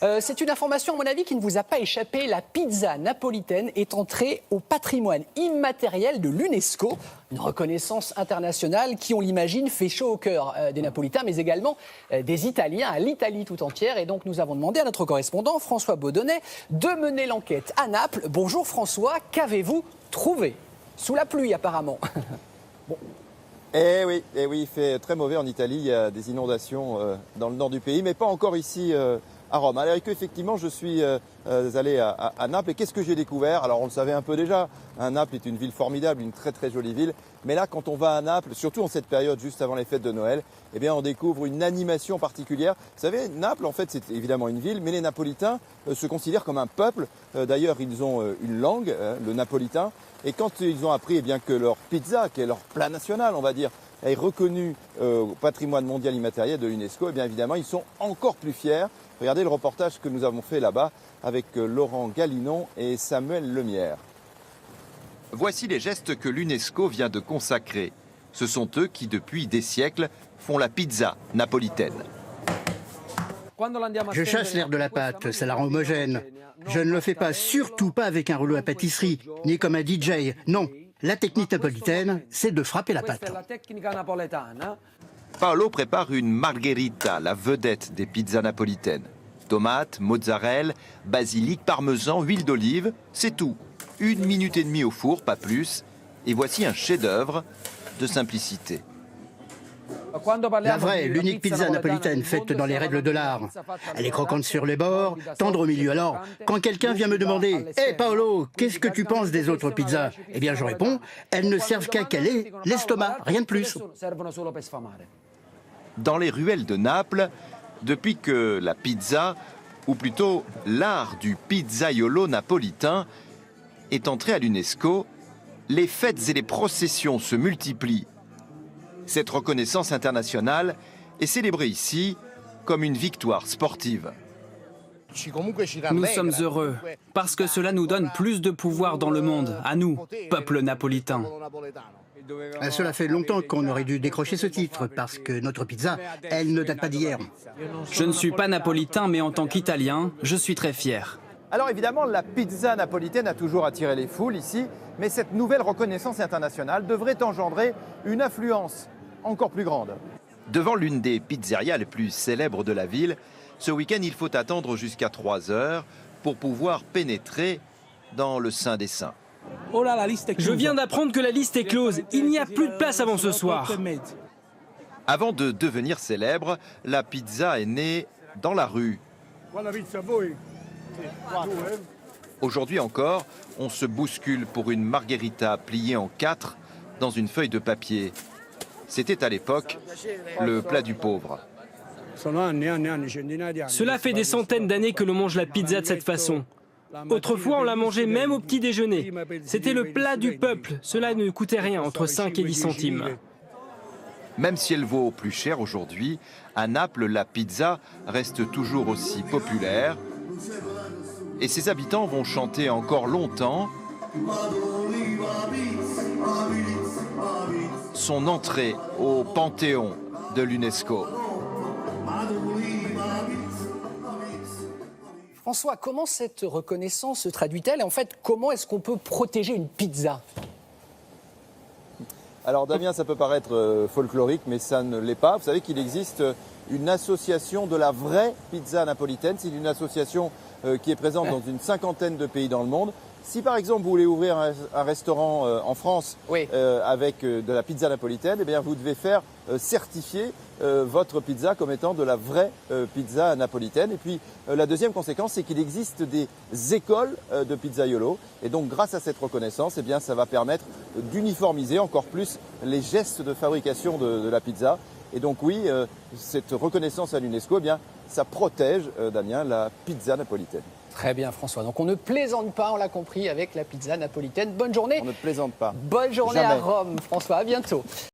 C'est une information, à mon avis, qui ne vous a pas échappé. La pizza napolitaine est entrée au patrimoine immatériel de l'UNESCO. Une reconnaissance internationale qui, on l'imagine, fait chaud au cœur des Napolitains, mais également des Italiens, à l'Italie tout entière. Et donc, nous avons demandé à notre correspondant, François Baudonnet, de mener l'enquête à Naples. Bonjour François, qu'avez-vous trouvé? Sous la pluie, apparemment. Bon. Eh oui, il fait très mauvais en Italie. Il y a des inondations dans le nord du pays, mais pas encore ici à Rome. Alors effectivement, je suis allé à Naples et qu'est-ce que j'ai découvert? Alors on le savait un peu déjà, Naples est une ville formidable, une très très jolie ville. Mais là, quand on va à Naples, surtout en cette période juste avant les fêtes de Noël, eh bien on découvre une animation particulière. Vous savez, Naples en fait c'est évidemment une ville, mais les Napolitains se considèrent comme un peuple. D'ailleurs, ils ont une langue, le napolitain. Et quand ils ont appris que leur pizza, qui est leur plat national, on va dire, est reconnue au patrimoine mondial immatériel de l'UNESCO, eh bien évidemment, ils sont encore plus fiers. Regardez le reportage que nous avons fait là-bas avec Laurent Gallinon et Samuel Lemierre. Voici les gestes que l'UNESCO vient de consacrer. Ce sont eux qui, depuis des siècles, font la pizza napolitaine. Je chasse l'air de la pâte, ça la rend homogène. Je ne le fais pas, surtout pas avec un rouleau à pâtisserie, ni comme un DJ. Non, la technique napolitaine, c'est de frapper la pâte. Paolo prépare une margherita, la vedette des pizzas napolitaines. Tomates, mozzarella, basilic, parmesan, huile d'olive, c'est tout. 1 minute et demie au four, pas plus. Et voici un chef-d'œuvre de simplicité. La vraie, l'unique pizza napolitaine faite dans les règles de l'art. Elle est croquante sur les bords, tendre au milieu. Alors, quand quelqu'un vient me demander « Hé Paolo, qu'est-ce que tu penses des autres pizzas ?» Eh bien, je réponds « Elles ne servent qu'à caler l'estomac, rien de plus. » Dans les ruelles de Naples, depuis que la pizza, ou plutôt l'art du pizzaiolo napolitain, est entré à l'UNESCO, les fêtes et les processions se multiplient. Cette reconnaissance internationale est célébrée ici comme une victoire sportive. Nous sommes heureux parce que cela nous donne plus de pouvoir dans le monde, à nous, peuple napolitain. Cela fait longtemps qu'on aurait dû décrocher ce titre parce que notre pizza, elle ne date pas d'hier. Je ne suis pas napolitain, mais en tant qu'Italien, je suis très fier. Alors évidemment, la pizza napolitaine a toujours attiré les foules ici, mais cette nouvelle reconnaissance internationale devrait engendrer une affluence encore plus grande. Devant l'une des pizzerias les plus célèbres de la ville, ce week-end, il faut attendre jusqu'à 3 heures pour pouvoir pénétrer dans le Saint des Saints. Je viens d'apprendre que la liste est close. Il n'y a plus de place avant ce soir. Avant de devenir célèbre, la pizza est née dans la rue. Aujourd'hui encore, on se bouscule pour une margherita pliée en 4 dans une feuille de papier. C'était à l'époque le plat du pauvre. Cela fait des centaines d'années que l'on mange la pizza de cette façon. Autrefois, on la mangeait même au petit déjeuner. C'était le plat du peuple. Cela ne coûtait rien, entre 5 et 10 centimes. Même si elle vaut plus cher aujourd'hui, à Naples, la pizza reste toujours aussi populaire. Et ses habitants vont chanter encore longtemps son entrée au panthéon de l'UNESCO. François, comment cette reconnaissance se traduit-elle? Et en fait, comment est-ce qu'on peut protéger une pizza? Alors Damien, ça peut paraître folklorique, mais ça ne l'est pas. Vous savez qu'il existe une association de la vraie pizza napolitaine. C'est une association qui est présente dans une 50aine de pays dans le monde. Si par exemple vous voulez ouvrir un restaurant en France avec de la pizza napolitaine, eh bien vous devez faire certifier votre pizza comme étant de la vraie pizza napolitaine. Et puis la deuxième conséquence, c'est qu'il existe des écoles de pizzaiolo. Et donc grâce à cette reconnaissance, eh bien ça va permettre d'uniformiser encore plus les gestes de fabrication de la pizza. Et donc oui, cette reconnaissance à l'UNESCO, eh bien ça protège, Damien, la pizza napolitaine. Très bien François, donc on ne plaisante pas, on l'a compris, avec la pizza napolitaine. Bonne journée. On ne plaisante pas. Bonne journée. Jamais. À Rome François, à bientôt.